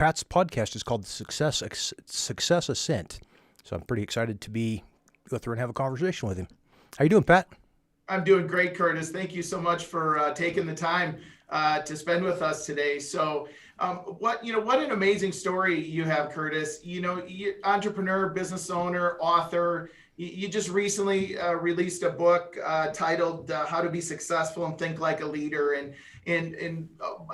Pat's podcast is called Success Ascent. So I'm pretty excited to go through and have a conversation with him. How you doing, Pat? I'm doing great, Curtis. Thank you so much for taking the time to spend with us today. What an amazing story you have, Curtis. Entrepreneur, business owner, author. You just recently released a book titled "How to Be Successful and Think Like a Leader," and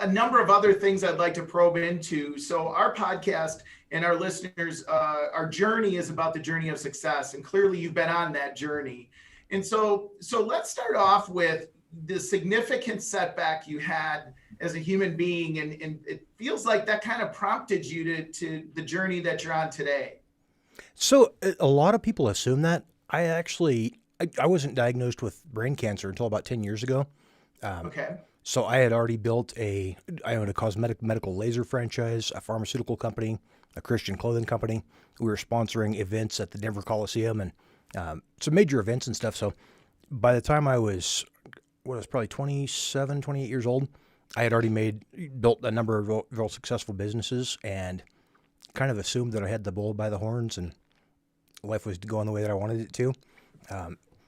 a number of other things I'd like to probe into. So our podcast and our listeners, our journey is about the journey of success, and clearly you've been on that journey. And so let's start off with the significant setback you had as a human being. And it feels like that kind of prompted you to the journey that you're on today. So a lot of people assume that. I wasn't diagnosed with brain cancer until about 10 years ago. Okay. So I had already I owned a cosmetic medical laser franchise, a pharmaceutical company, a Christian clothing company. We were sponsoring events at the Denver Coliseum and some major events and stuff. So by the time I was probably 27, 28 years old, I had already built a number of real successful businesses and kind of assumed that I had the bull by the horns and life was going the way that I wanted it to.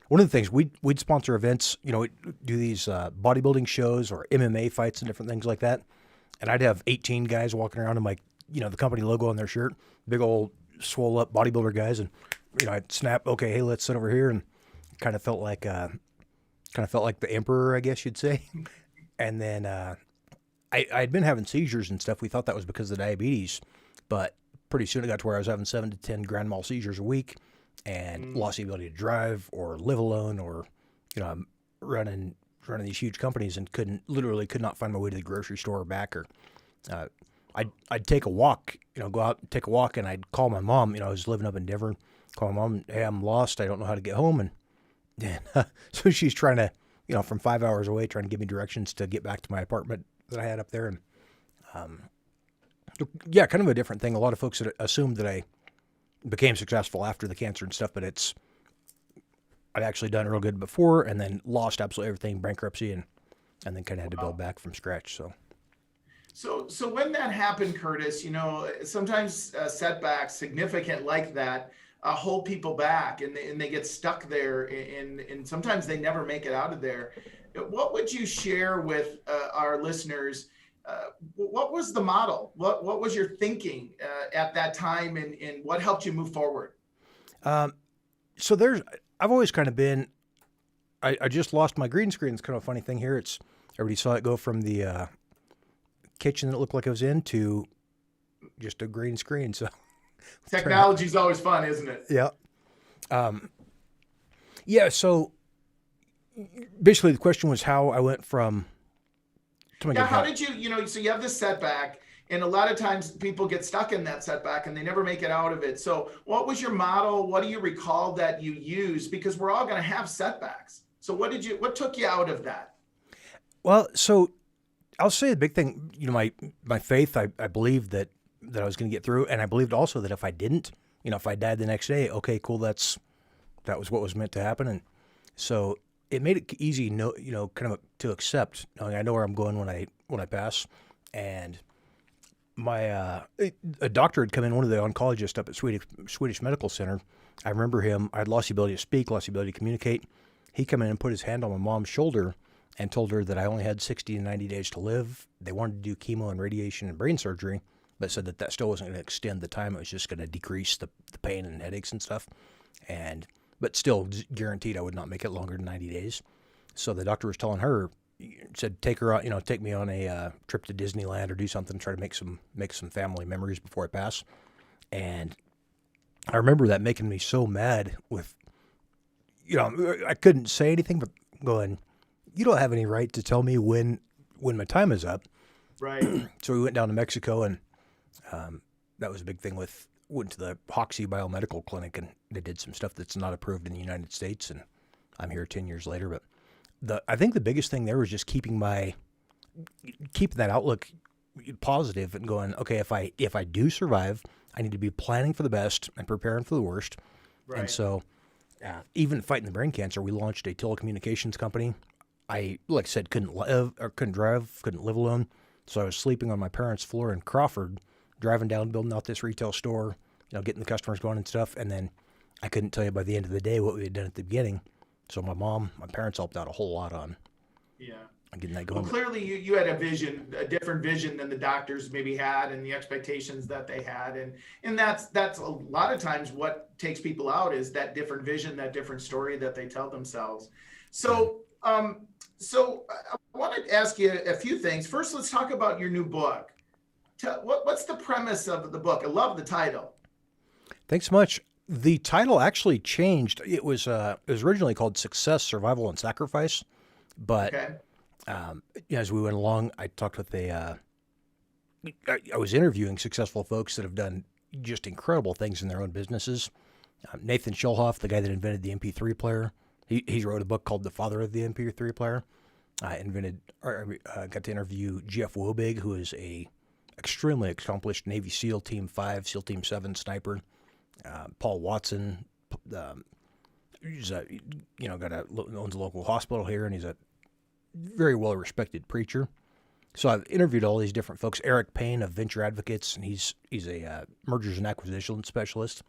One of the things we'd sponsor events, we'd do these bodybuilding shows or MMA fights and different things like that. And I'd have 18 guys walking around in the company logo on their shirt, big old swole up bodybuilder guys. And, I'd snap, okay, hey, let's sit over here. And kind of felt like the emperor, I guess you'd say. And then, I'd been having seizures and stuff. We thought that was because of the diabetes, but pretty soon it got to where I was having 7 to 10 grand mal seizures a week and lost the ability to drive or live alone or, I'm running these huge companies and could not find my way to the grocery store or back or, I'd take a walk, go out and take a walk and I'd call my mom, I was living up in Denver, call my mom, hey, I'm lost. I don't know how to get home. And so she's trying to, from 5 hours away, trying to give me directions to get back to my apartment that I had up there. And, yeah, kind of a different thing. A lot of folks assumed that I became successful after the cancer and stuff, but I'd actually done real good before and then lost absolutely everything, bankruptcy, and then kind of had to build back from scratch. So when that happened, Curtis, sometimes setbacks significant like that hold people back and they get stuck there and sometimes they never make it out of there. What would you share with our listeners? What was the model? What was your thinking at that time and what helped you move forward? So I've always kind of been, I just lost my green screen. It's kind of a funny thing here. Everybody saw it go from the kitchen that it looked like I was in to just a green screen. So technology is always fun, isn't it? Yeah. Yeah. So basically the question was how I went from. How did you, so you have this setback and a lot of times people get stuck in that setback and they never make it out of it. So what was your model? What do you recall that you used? Because we're all going to have setbacks. So what took you out of that? Well, so I'll say the big thing, my faith, I believed that I was going to get through. And I believed also that if I didn't, if I died the next day, okay, cool. That was what was meant to happen. And so it made it easy, kind of to accept. I know where I'm going when I pass. And a doctor had come in, one of the oncologists up at Swedish Medical Center. I remember him. I had lost the ability to speak, lost the ability to communicate. He come in and put his hand on my mom's shoulder and told her that I only had 60 to 90 days to live. They wanted to do chemo and radiation and brain surgery, but said that still wasn't going to extend the time. It was just going to decrease the pain and headaches and stuff. But still guaranteed I would not make it longer than 90 days. So the doctor was telling her, said, take me on a trip to Disneyland or do something, try to make some family memories before I pass. And I remember that making me so mad with, I couldn't say anything, but going, you don't have any right to tell me when my time is up. Right. So we went down to Mexico and that was a big thing went to the Hoxie Biomedical Clinic and they did some stuff that's not approved in the United States. And I'm here 10 years later, but I think the biggest thing there was just keeping that outlook positive and going, okay, if I do survive, I need to be planning for the best and preparing for the worst. Right. And so even fighting the brain cancer, we launched a telecommunications company. I, like I said, couldn't drive, couldn't live alone. So I was sleeping on my parents' floor in Crawford driving down, building out this retail store, getting the customers going and stuff. And then I couldn't tell you by the end of the day what we had done at the beginning. So my parents helped out a whole lot on Yeah. getting that going. Well, clearly you had a different vision than the doctors maybe had, and the expectations that they had. And that's a lot of times what takes people out is that different vision, that different story that they tell themselves. So, so I wanted to ask you a few things. First, let's talk about your new book. What's the premise of the book? I love the title. Thanks so much. The title actually changed. It was originally called Success, Survival, and Sacrifice, but Okay. as we went along, I talked with I was interviewing successful folks that have done just incredible things in their own businesses. Nathan Schulhoff, the guy that invented the MP3 player, he wrote a book called The Father of the MP3 Player. I got to interview Jeff Wobig, who is a extremely accomplished Navy SEAL Team 5, SEAL Team 7 sniper. Paul Watson, he's owns a local hospital here, and he's a very well-respected preacher. So I've interviewed all these different folks. Eric Payne of Venture Advocates, and he's a mergers and acquisition specialist.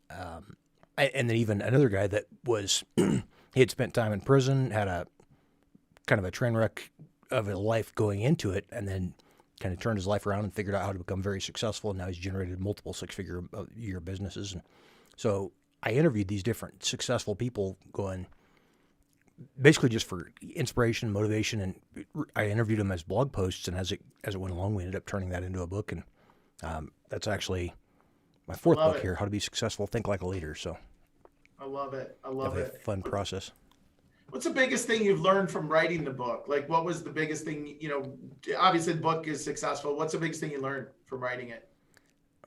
And then even another guy that was he had spent time in prison, had a kind of a train wreck of a life going into it, and then kind of turned his life around and figured out how to become very successful. And now he's generated multiple six-figure year businesses. And so I interviewed these different successful people going basically just for inspiration, motivation, and I interviewed them as blog posts. And as it went along, we ended up turning that into a book. And that's actually my fourth book here, How to Be Successful, Think Like a Leader. So I love it. I love it. A fun process. What's the biggest thing you've learned from writing the book? Like, what was the biggest thing, obviously the book is successful. What's the biggest thing you learned from writing it?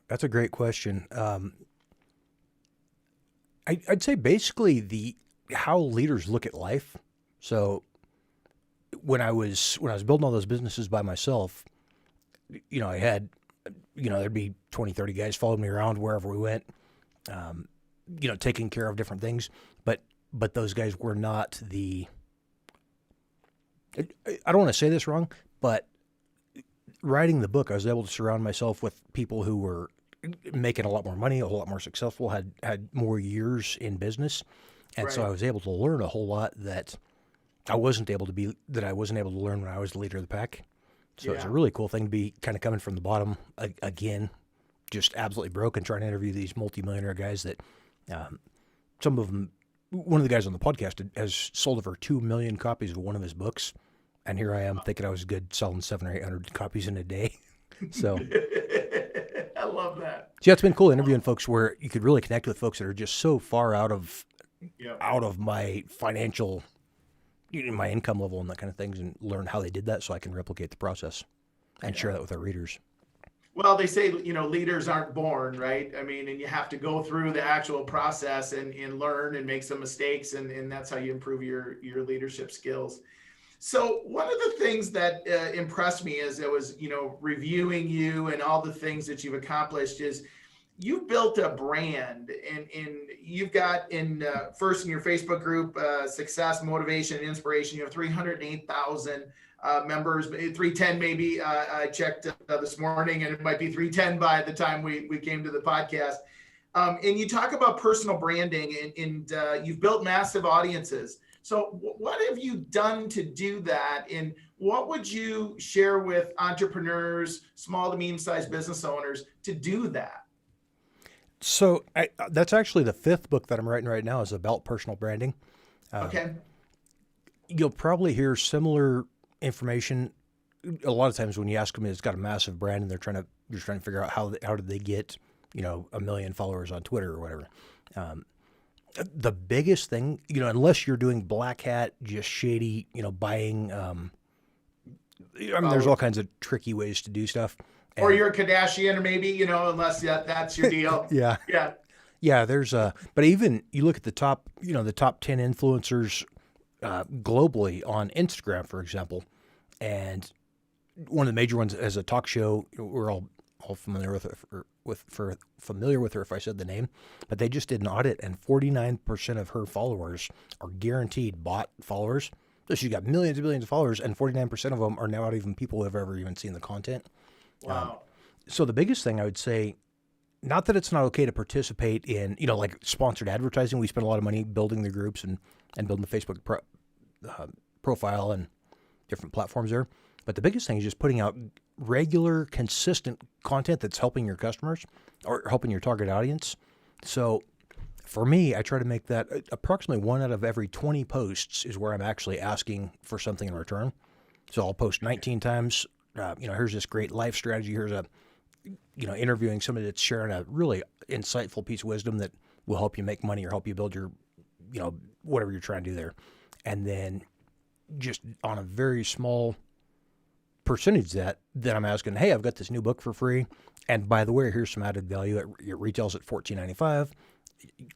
That's a great question. I'd say basically how leaders look at life. So when I was building all those businesses by myself, I had, there'd be 20, 30 guys following me around wherever we went, taking care of different things. But those guys were not I don't want to say this wrong, but writing the book, I was able to surround myself with people who were making a lot more money, a whole lot more successful, had more years in business. And so I was able to learn a whole lot that I wasn't able to learn when I was the leader of the pack. So it's a really cool thing to be kind of coming from the bottom again, just absolutely broke, and trying to interview these multimillionaire guys that some of them, one of the guys on the podcast has sold over 2 million copies of one of his books. And here I am thinking I was good selling 700 or 800 copies in a day. So I love that. Yeah, it's been cool interviewing folks where you could really connect with folks that are just so far out of my financial, my income level and that kind of things, and learn how they did that so I can replicate the process and share that with our readers. Well, they say, leaders aren't born, right? I mean, and you have to go through the actual process and learn and make some mistakes. And that's how you improve your leadership skills. So one of the things that impressed me as I was, reviewing you and all the things that you've accomplished is you've built a brand, and you've got first in your Facebook group, Success, Motivation, and Inspiration, you have 308,000 members, 310 maybe. I checked this morning, and it might be 310 by the time we came to the podcast. And you talk about personal branding, and you've built massive audiences. So what have you done to do that? And what would you share with entrepreneurs, small to medium-sized business owners to do that? So that's actually the fifth book that I'm writing right now is about personal branding. Okay. You'll probably hear similar information. A lot of times when you ask them, it's got a massive brand, and you're trying to figure out how did they get, 1 million followers on Twitter or whatever. The biggest thing, unless you're doing black hat, just shady, buying, there's all kinds of tricky ways to do stuff. Or you're a Kardashian, or maybe, unless that's your deal. Yeah. There's but even you look at the top 10 influencers globally on Instagram, for example, and one of the major ones has a talk show. We're all familiar with her if I said the name, but they just did an audit, and 49% of her followers are guaranteed bot followers. So she's got millions and millions of followers, and 49% of them are now not even people who have ever even seen the content. Wow. So the biggest thing I would say, not that it's not okay to participate in, like sponsored advertising. We spend a lot of money building the groups and building the Facebook profile and different platforms there. But the biggest thing is just putting out regular, consistent content that's helping your customers or helping your target audience. So for me, I try to make that approximately 1 out of every 20 posts is where I'm actually asking for something in return. So I'll post 19 times. Here's this great life strategy. Here's interviewing somebody that's sharing a really insightful piece of wisdom that will help you make money or help you build your, whatever you're trying to do there. And then just on a very small percentage that I'm asking, hey, I've got this new book for free. And by the way, here's some added value. It retails at $14.95.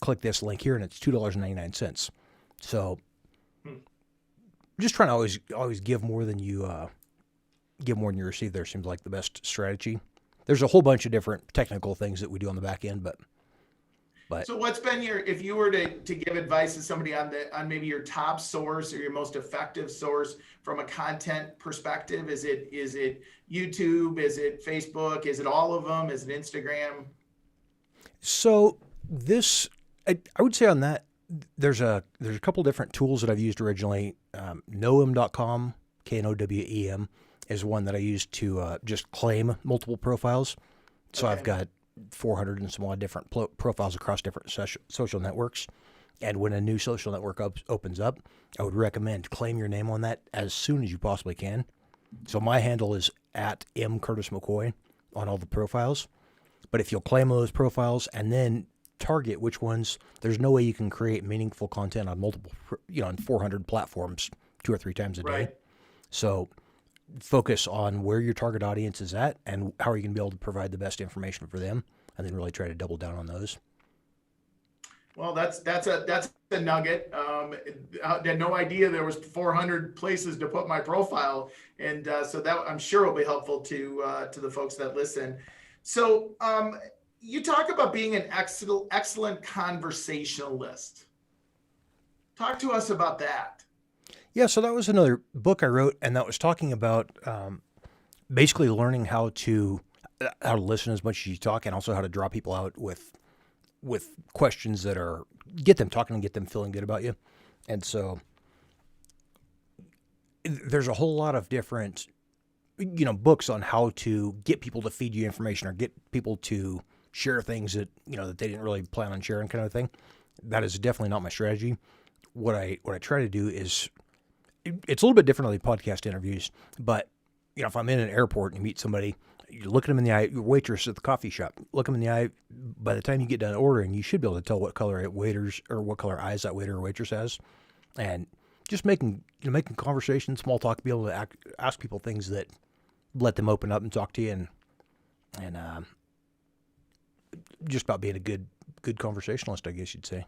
Click this link here and it's $2.99. So just trying to always give more than you receive there seems like the best strategy. There's a whole bunch of different technical things that we do on the back end, but so what's been if you were to give advice to somebody on maybe your top source or your most effective source from a content perspective, is it YouTube, is it Facebook, is it all of them, is it Instagram? So I would say on that, there's a couple different tools that I've used originally. Knowem.com, KNOWEM, is one that I use to just claim multiple profiles. So okay. I've got 400 and some odd different profiles across different social networks. And when a new social network opens up, I would recommend claim your name on that as soon as you possibly can. So my handle is at @MCurtisMcCoy on all the profiles. But if you'll claim those profiles and then target which ones, there's no way you can create meaningful content on multiple, on 400 platforms 2 or 3 times a day. Right. So focus on where your target audience is at and how are you going to be able to provide the best information for them, and then really try to double down on those. Well, that's a nugget. I had no idea there was 400 places to put my profile, and so that I'm sure will be helpful to the folks that listen. So you talk about being an excellent conversationalist. Talk to us about that. Yeah, so that was another book I wrote, and that was talking about basically learning how to listen as much as you talk, and also how to draw people out with questions that get them talking and get them feeling good about you. And so there's a whole lot of different books on how to get people to feed you information or get people to share things that that they didn't really plan on sharing, kind of thing. That is definitely not my strategy. What I try to do is, it's a little bit different on the podcast interviews, but if I'm in an airport and you meet somebody, you look at them in the eye, your waitress at the coffee shop, look them in the eye. By the time you get done ordering, you should be able to tell what color what color eyes that waiter or waitress has, and just making conversation, small talk, be able to ask people things that let them open up and talk to you, and just about being a good conversationalist, I guess you'd say.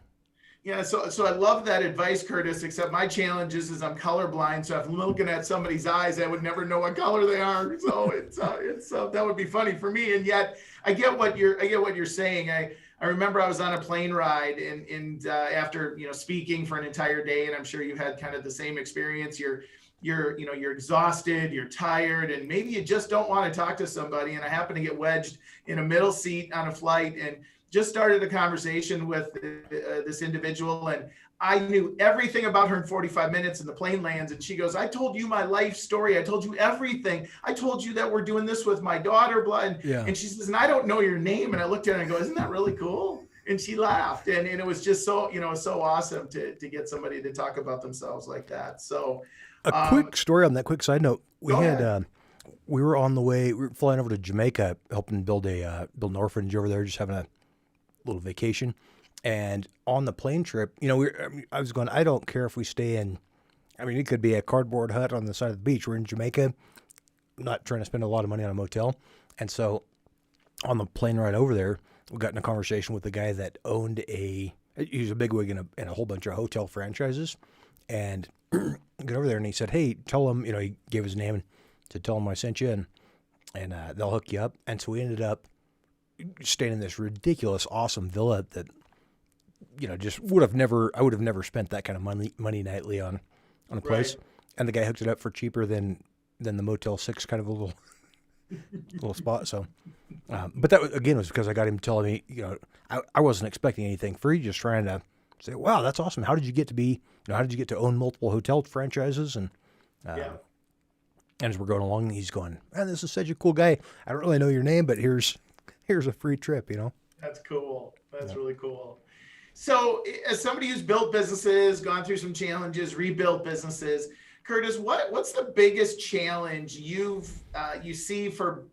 Yeah, so I love that advice, Curtis, except my challenge is I'm colorblind, so if I'm looking at somebody's eyes, I would never know what color they are. So it's that would be funny for me. And yet I get what you're saying. I remember I was on a plane ride and after speaking for an entire day, and I'm sure you had kind of the same experience. You're exhausted, you're tired, and maybe you just don't want to talk to somebody. And I happen to get wedged in a middle seat on a flight and just started a conversation with this individual, and I knew everything about her in 45 minutes, and the plane lands, and she goes, I told you my life story. I told you everything. I told you that we're doing this with my daughter, and she says, and I don't know your name. And I looked at her and I go, isn't that really cool? And she laughed, and it was just so, so awesome to get somebody to talk about themselves like that. So a quick story on that, quick side note. We were on the way, we were flying over to Jamaica, helping build an orphanage over there, just having a little vacation. And on the plane trip, I was going, I don't care if we stay in, it could be a cardboard hut on the side of the beach. We're in Jamaica. I'm not trying to spend a lot of money on a motel. And so on the plane ride over there, we got in a conversation with the guy that owned he was a bigwig in a whole bunch of hotel franchises. And get over there and he said, hey, tell him, he gave his name to tell him I sent you and they'll hook you up. And so we ended up staying in this ridiculous, awesome villa that, just I would have never spent that kind of money nightly on a place. Right. And the guy hooked it up for cheaper than the Motel 6 kind of a little little spot. So, but that again was because I got him telling me, I wasn't expecting anything free, just trying to say, wow, that's awesome. How did you get to how did you get to own multiple hotel franchises? And, Yeah. and as we're going along, he's going, man, this is such a cool guy. I don't really know your name, but here's a free trip, That's cool. That's really cool. So, as somebody who's built businesses, gone through some challenges, rebuilt businesses, Curtis, what's the biggest challenge you see for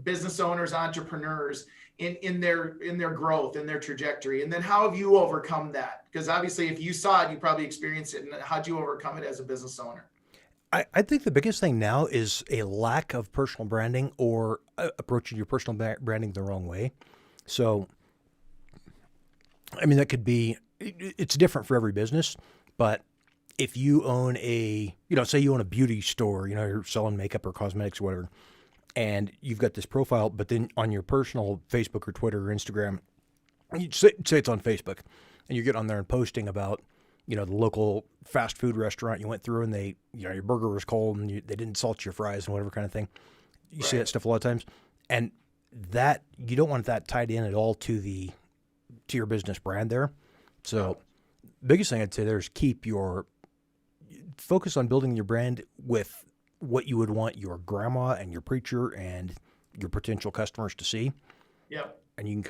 business owners, entrepreneurs in their growth, in their trajectory, and then how have you overcome that? Because obviously, if you saw it, you probably experienced it, and how'd you overcome it as a business owner? I think the biggest thing now is a lack of personal branding or approaching your personal branding the wrong way. So, I mean, that could be, it's different for every business, but if you own say you own a beauty store, you're selling makeup or cosmetics or whatever, and you've got this profile, but then on your personal Facebook or Twitter or Instagram, you say it's on Facebook, and you get on there and posting about, the local fast food restaurant you went through and they, your burger was cold and they didn't salt your fries and whatever kind of thing. You see that stuff a lot of times. And that, you don't want that tied in at all to your business brand there. So biggest thing I'd say there is focus on building your brand with what you would want your grandma and your preacher and your potential customers to see. Yep. And you can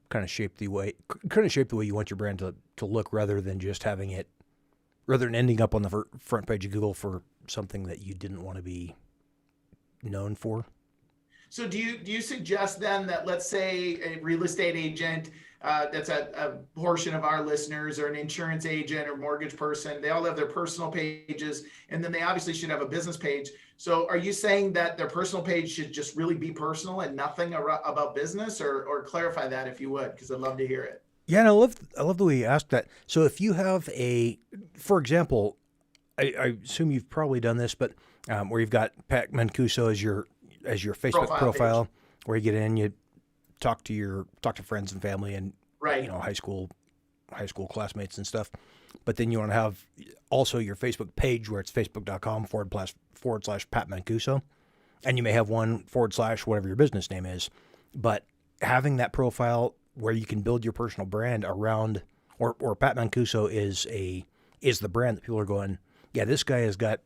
kind of shape the way you want your brand to look rather than ending up on the front page of Google for something that you didn't want to be known for. So do you suggest then that, let's say, a real estate agent, that's a portion of our listeners, or an insurance agent or mortgage person, they all have their personal pages, and then they obviously should have a business page. So are you saying that their personal page should just really be personal and nothing about business, or clarify that if you would, because I'd love to hear it. Yeah, and I love the way you asked that. So if you have for example, I assume you've probably done this, but where you've got Pat Mancuso as your Facebook profile, where you get in, you talk to friends and family and right, high school classmates and stuff. But then you want to have also your Facebook page where it's facebook.com// Pat Mancuso, and you may have one / whatever your business name is. But having that profile where you can build your personal brand around, or Pat Mancuso is the brand that people are going, yeah, this guy has got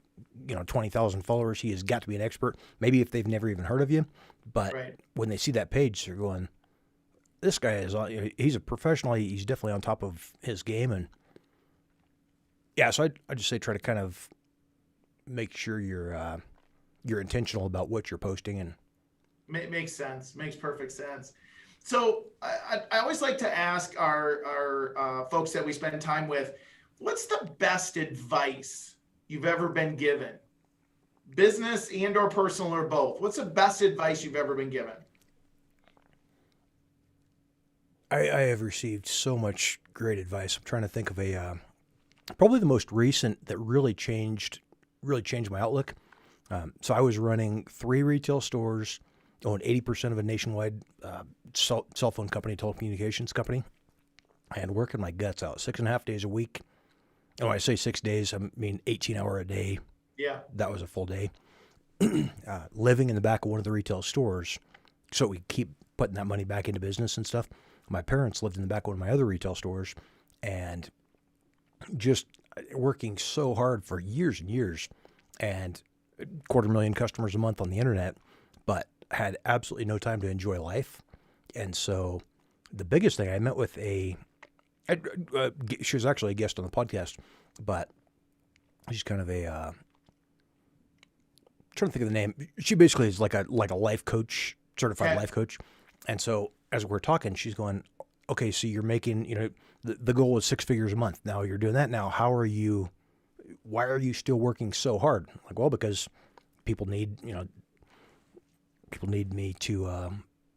20,000 followers. He has got to be an expert. Maybe if they've never even heard of you, but when they see that page, they're going, this guy is, he's a professional. He's definitely on top of his game. And yeah, so I just say, try to kind of make sure you're intentional about what you're posting. And makes sense. Makes perfect sense. So I always like to ask our folks that we spend time with, what's the best advice you've ever been given? Business and or personal or both. What's the best advice you've ever been given? I have received so much great advice. I'm trying to think of probably the most recent that really changed my outlook. So I was running 3 retail stores, owned 80% of a nationwide cell phone company, telecommunications company, and working my guts out 6.5 days a week. And when I say 6 days, I mean 18-hour a day. Yeah. That was a full day. Living in the back of one of the retail stores, so we keep putting that money back into business and stuff. My parents lived in the back of one of my other retail stores, and just working so hard for years and years, and 250,000 customers a month on the internet, but had absolutely no time to enjoy life. And so the biggest thing, I met with she was actually a guest on the podcast, but she's kind of trying to think of the name. She basically is like a life coach, certified life coach. And so as we're talking, she's going, okay, so you're making, the goal is 6 figures a month. Now you're doing that. Now, why are you still working so hard? Like, well, because people need me to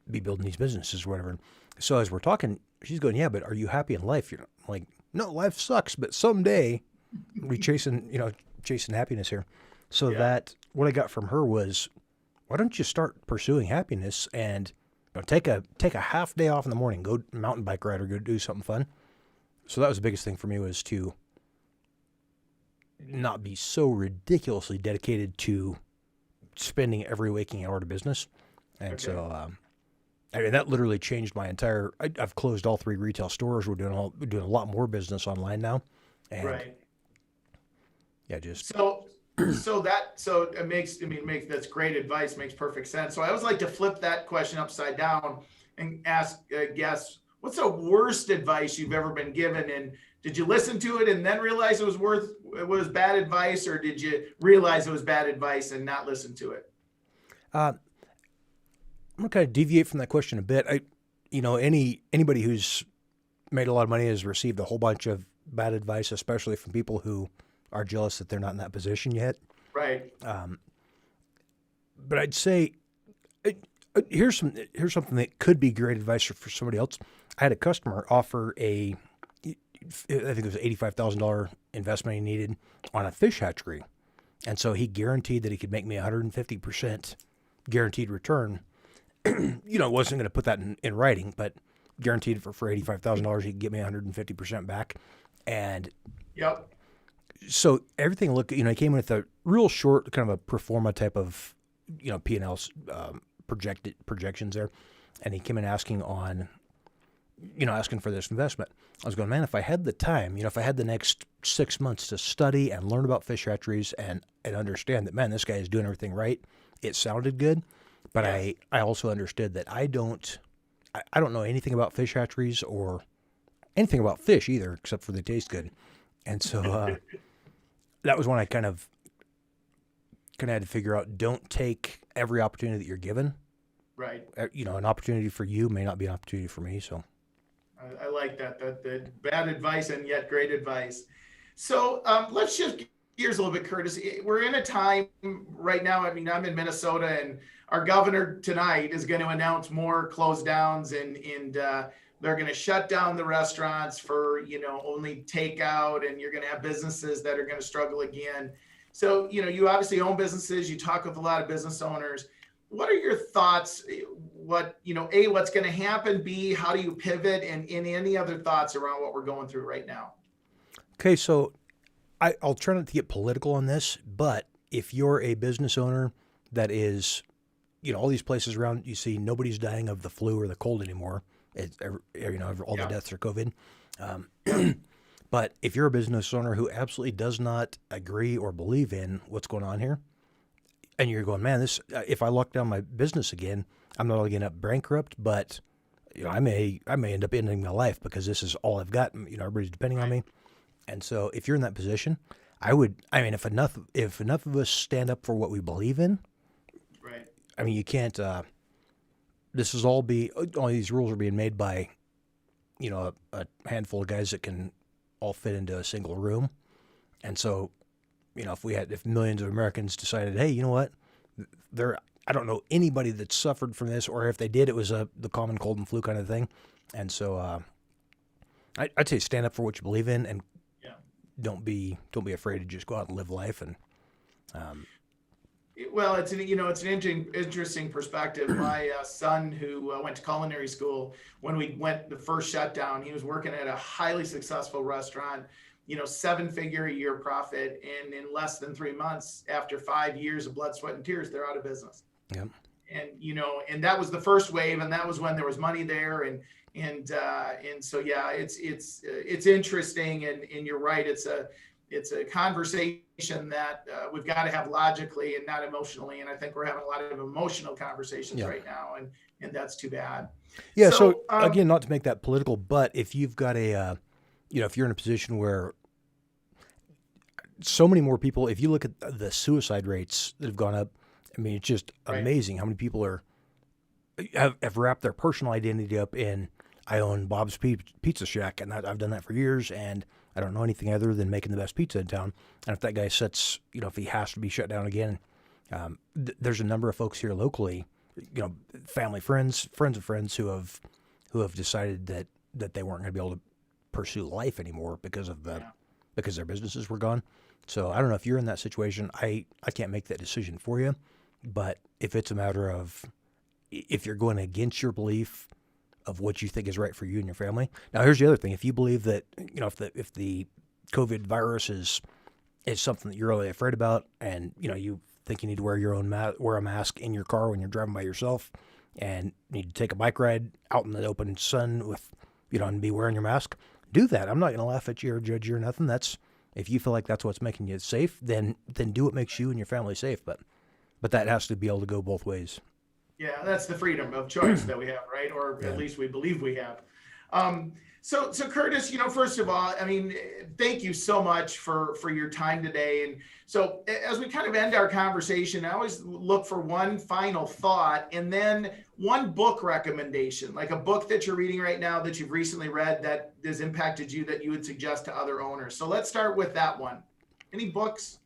be building these businesses or whatever. So as we're talking, she's going, yeah, but are you happy in life? You're like, no, life sucks, but someday we chasing happiness here. So that what I got from her was, why don't you start pursuing happiness and take a half day off in the morning, go mountain bike ride or go do something fun. So that was the biggest thing for me, was to not be so ridiculously dedicated to spending every waking hour to business. And Okay. so, I mean, that literally changed my entire. I've closed all 3 retail stores. We're doing a lot more business online now, and Right. yeah, just So it makes, I mean, makes that's great advice, makes perfect sense. So I always like to flip that question upside down and ask guests, what's the worst advice you've ever been given? And did you listen to it and then realize it was bad advice, or did you realize it was bad advice and not listen to it? uh, I'm gonna kind of deviate from that question a bit. Anybody who's made a lot of money has received a whole bunch of bad advice, especially from people who are jealous that they're not in that position yet. Right. But I'd say here's something that could be great advice for somebody else. I had a customer offer I think it was an $85,000 investment he needed on a fish hatchery, and so he guaranteed that he could make me 150% guaranteed return. Wasn't going to put that in writing, but guaranteed for $85,000 he could get me 150% back. And Yep. so everything looked, he came in with a real short kind of a pro forma type of, P&L projections there. And he came in asking for this investment. I was going, man, if I had the time, if I had the next 6 months to study and learn about fish hatcheries and understand that, man, this guy is doing everything right. It sounded good, but Yes. I also understood that I don't know anything about fish hatcheries or anything about fish either, except for they taste good. And so, that was when I kind of had to figure out, don't take every opportunity that you're given. Right. An opportunity for you may not be an opportunity for me. So, I like that. The bad advice and yet great advice. So let's shift gears a little bit, Curtis. We're in a time right now. I mean, I'm in Minnesota, and our governor tonight is going to announce more close downs, and they're going to shut down the restaurants for only takeout, and you're going to have businesses that are going to struggle again. So you obviously own businesses. You talk with a lot of business owners. What are your thoughts? A, what's going to happen? B, how do you pivot? And any other thoughts around what we're going through right now? okay, so I'll try not to get political on this, but if you're a business owner that is, all these places around, you see nobody's dying of the flu or the cold anymore. All the Yeah. deaths are COVID. Yeah. But if you're a business owner who absolutely does not agree or believe in what's going on here, and you're going, man, this if I lock down my business again, I'm not only going to end up bankrupt, but I may end up ending my life because this is all I've got. Everybody's depending on Right. me. And so if you're in that position, if enough of us stand up for what we believe in, Right. I mean, you can't. All these rules are being made by, a handful of guys that can all fit into a single room. And so, if millions of Americans decided, hey, you know what, I don't know anybody that suffered from this, or if they did, it was the common cold and flu kind of thing. And so, I'd say stand up for what you believe in, and Yeah. don't be afraid to just go out and live life. And Well, it's an interesting perspective. My son, who went to culinary school, when we went the first shutdown, he was working at a highly successful restaurant, 7-figure a year profit, and in less than 3 months, after 5 years of blood, sweat, and tears, they're out of business. yeah, And that was the first wave, and that was when there was money there, and so yeah, it's interesting, and you're right, it's a conversation that we've got to have logically and not emotionally, and I think we're having a lot of emotional conversations yeah. right now, and that's too bad. Yeah. So, So again, not to make that political, but if you've got if you're in a position where so many more people, if you look at the suicide rates that have gone up, I mean, it's just Right. amazing how many people have wrapped their personal identity up in, I own Bob's Pizza Shack, and I've done that for years, and I don't know anything other than making the best pizza in town. And if that guy sets, if he has to be shut down again, there's a number of folks here locally, family, friends of friends who have decided that they weren't going to be able to pursue life anymore because their businesses were gone. So I don't know if you're in that situation. I can't make that decision for you, but if it's a matter of, if you're going against your belief of what you think is right for you and your family. Now, here's the other thing: if you believe that, if the COVID virus is something that you're really afraid about, and you think you need to wear a mask in your car when you're driving by yourself, and need to take a bike ride out in the open sun with, and be wearing your mask, do that. I'm not going to laugh at you or judge you or nothing. If you feel like that's what's making you safe, then do what makes you and your family safe. But that has to be able to go both ways. Yeah, that's the freedom of choice that we have, right? Or at least we believe we have. So Curtis, first of all, I mean, thank you so much for your time today. And so as we kind of end our conversation, I always look for one final thought and then one book recommendation, like a book that you're reading right now that you've recently read that has impacted you that you would suggest to other owners. So let's start with that one. Any books?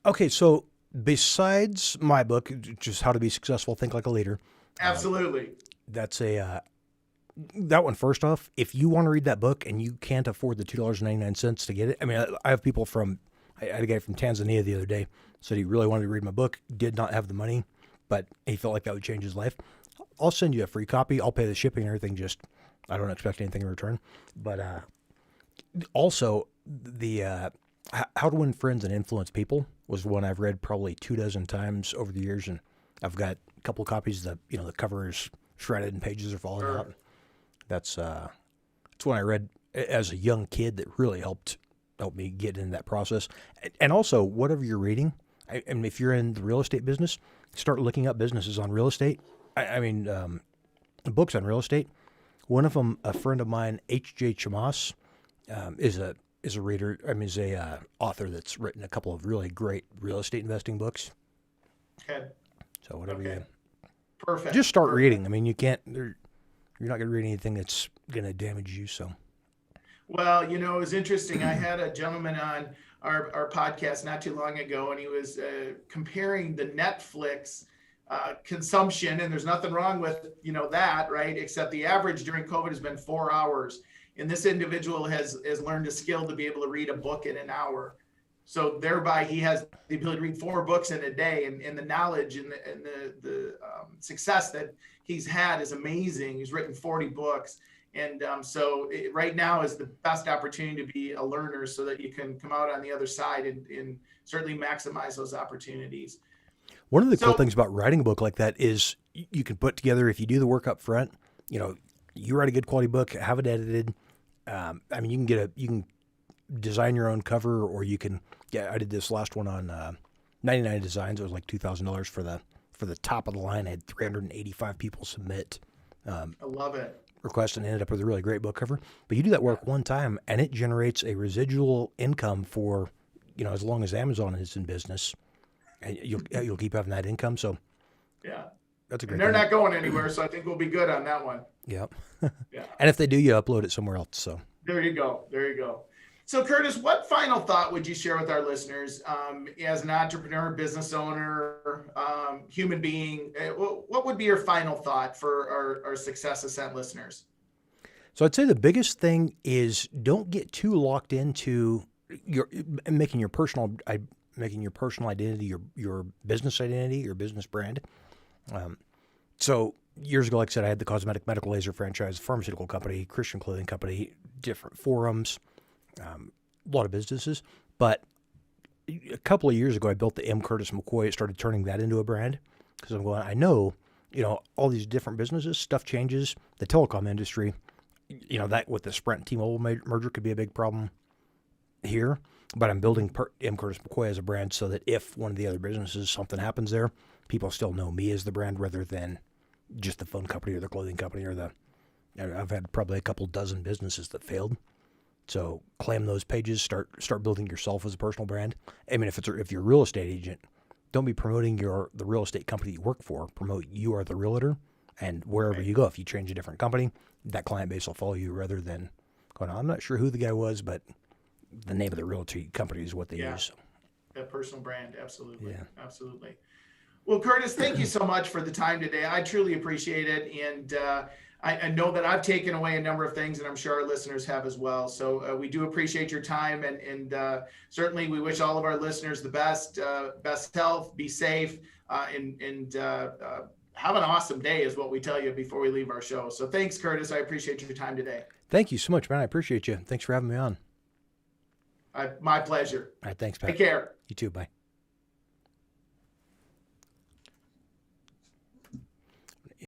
Okay, so besides my book, just How to Be Successful, Think Like a Leader. Absolutely. That's that one, first off, if you want to read that book and you can't afford the $2.99 to get it, I mean, I have people I had a guy from Tanzania the other day, said he really wanted to read my book, did not have the money, but he felt like that would change his life. I'll send you a free copy. I'll pay the shipping and everything. Just, I don't expect anything in return. But also, the How to Win Friends and Influence People was one I've read probably 24 times over the years, and I've got a couple of copies that, the cover is shredded and pages are falling out. That's one I read as a young kid that really helped me get in that process. And also, whatever you're reading, and if you're in the real estate business, start looking up businesses on real estate. I mean, books on real estate. One of them, a friend of mine, H.J. Chamas, is a reader. I mean, is a author that's written a couple of really great real estate investing books. Okay. So whatever you Perfect. just start reading. I mean, you can't. You're not going to read anything that's going to damage you. So. Well, it was interesting. I had a gentleman on our podcast not too long ago, and he was comparing the Netflix consumption, and there's nothing wrong with that, right? Except the average during COVID has been 4 hours, and this individual has learned a skill to be able to read a book in an hour. So thereby, he has the ability to read 4 books in a day, and the knowledge and the success that he's had is amazing. He's written 40 books. And so right now is the best opportunity to be a learner so that you can come out on the other side and certainly maximize those opportunities. One of the cool things about writing a book like that is you can put together, if you do the work up front, you write a good quality book, have it edited. I mean, you can design your own cover, or you can, I did this last one on 99 Designs. It was like $2,000 for the top of the line. I had 385 people submit. I love it. Request and ended up with a really great book cover. But you do that work one time, and it generates a residual income for, as long as Amazon is in business, and you'll keep having that income. So yeah, that's a great. And they're not going anywhere, so I think we'll be good on that one. Yep. Yeah. And if they do, you upload it somewhere else. So there you go. So Curtis, what final thought would you share with our listeners as an entrepreneur, business owner, human being? What would be your final thought for our Success Ascent listeners? So I'd say the biggest thing is don't get too locked into making your personal identity, your business identity, your business brand. So years ago, like I said, I had the cosmetic medical laser franchise, pharmaceutical company, Christian clothing company, different forums. A lot of businesses, but a couple of years ago, I built the M. Curtis McCoy. Started turning that into a brand because I'm going, I know, all these different businesses, stuff changes. The telecom industry, that with the Sprint T-Mobile merger could be a big problem here, but I'm building M. Curtis McCoy as a brand so that if one of the other businesses, something happens there, people still know me as the brand rather than just the phone company or the clothing company I've had probably a couple dozen businesses that failed. So claim those pages, start building yourself as a personal brand. I mean, if you're a real estate agent, don't be promoting the real estate company you work for. Promote you are the realtor, and wherever you go, if you change a different company, that client base will follow you rather than going, I'm not sure who the guy was, but the name of the realty company is what they use. That personal brand, absolutely. Yeah. Absolutely. Well, Curtis, thank you so much for the time today. I truly appreciate it. And I know that I've taken away a number of things, and I'm sure our listeners have as well. So we do appreciate your time, and certainly we wish all of our listeners the best health, be safe, and have an awesome day is what we tell you before we leave our show. So thanks, Curtis. I appreciate your time today. Thank you so much, man. I appreciate you. Thanks for having me on. My pleasure. All right, thanks, Pat. Take care. You too. Bye.